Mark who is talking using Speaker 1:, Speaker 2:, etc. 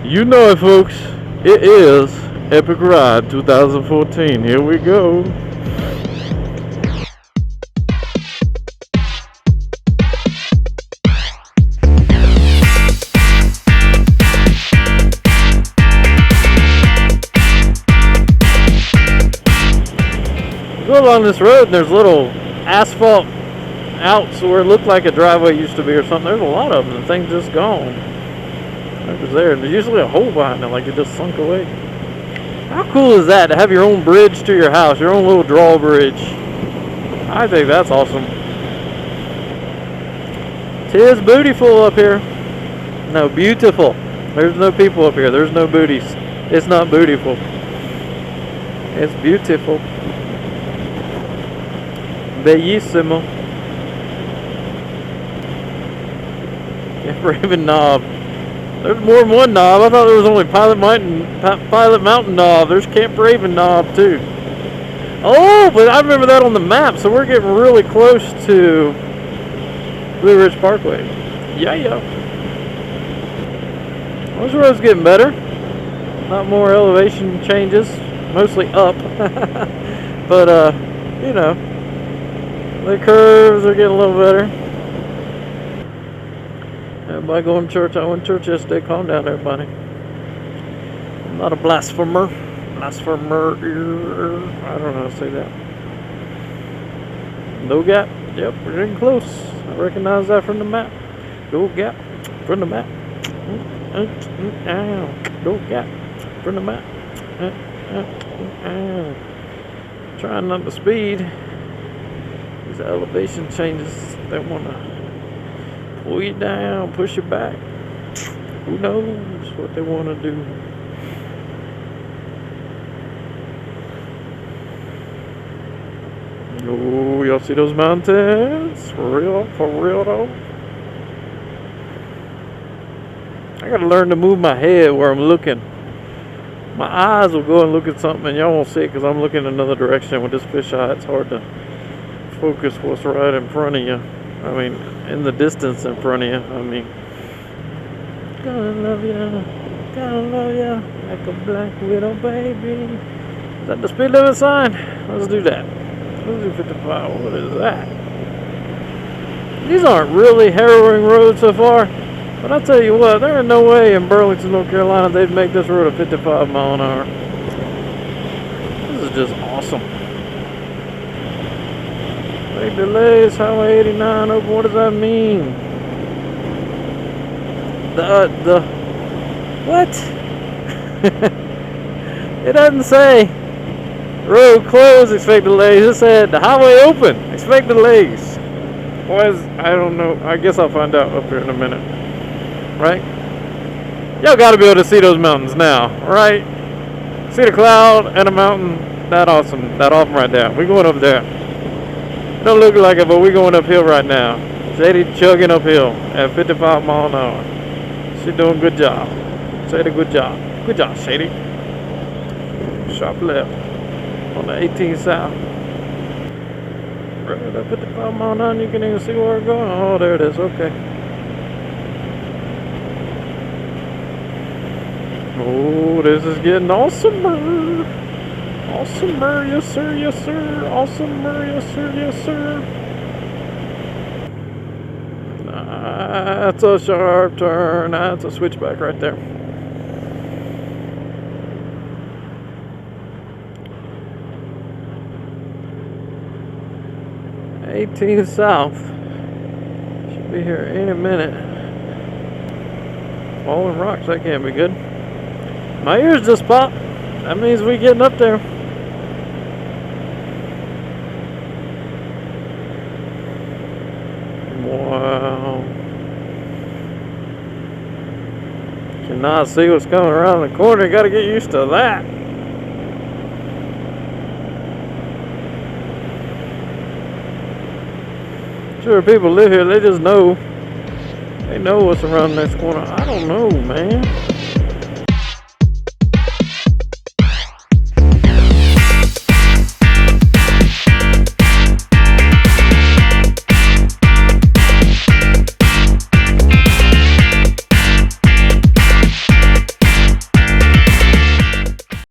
Speaker 1: You know it, folks. It is Epic Ride 2014. Here we go. Go along this road and there's little asphalt outs where it looked like a driveway used to be or something. There's a lot of them. The thing's just gone. It was there. There's usually a hole behind it, like it just sunk away. How cool is that to have your own bridge to your house, your own little drawbridge? I think that's awesome. 'Tis beautiful up here. No, beautiful. There's no people up here. There's no booties. It's not beautiful. It's beautiful. Bellissimo. Raven Knob. There's more than one knob. I thought there was only Pilot Mountain Knob. There's Camp Raven Knob too. Oh, but I remember that on the map, so we're getting really close to Blue Ridge Parkway. Yeah. Those roads getting better. Not more elevation changes, mostly up. But you know, the curves are getting a little better. Everybody going to church. I went to church yesterday. Calm down, everybody. I'm not a blasphemer. Blasphemer. I don't know how to say that. No gap. Yep, we're getting close. I recognize that from the map. No gap from the map. No gap from the map. Trying not to speed. These elevation changes, they want to pull you down, push you back. Who knows what they want to do? Oh, y'all see those mountains? For real though. I gotta learn to move my head where I'm looking. My eyes will go and look at something and y'all won't see it because I'm looking another direction with this fisheye. It's hard to focus what's right in front of you. I mean, in the distance in front of you. I mean, gonna love ya like a black widow, baby. Is that the speed limit sign? Let's do that. Let's do 55. What is that? These aren't really harrowing roads so far, but I tell you what, there ain't no way in Burlington, North Carolina, they'd make this road a 55 mile an hour. This is just awesome. Big delays, Highway 89 open. What does that mean? The what? It doesn't say road closed, expect delays. It said the highway open, expect delays. Why is, I don't know. I guess I'll find out up here in a minute. Right? Y'all got to be able to see those mountains now, right? See the cloud and a mountain. That awesome. That awesome right there. We're going up there. Don't look like it, but we're going uphill right now. Sadie chugging uphill at 55 miles an hour. She's doing a good job. Sadie, good job. Good job, Sadie. Sharp left on the 18 south. Right at 55 miles an hour, you can even see where we're going. Oh, there it is. Okay. Oh, this is getting awesomer. Awesomer, yes sir, yes sir. Awesomer, yes sir, yes sir. That's a sharp turn. That's a switchback right there. $18 south. Should be here any minute. Falling rocks, that can't be good. My ears just popped. That means we getting up there. Wow. Cannot see what's coming around the corner. You gotta get used to that. Sure, people live here, they just know. They know what's around the next corner. I don't know, man.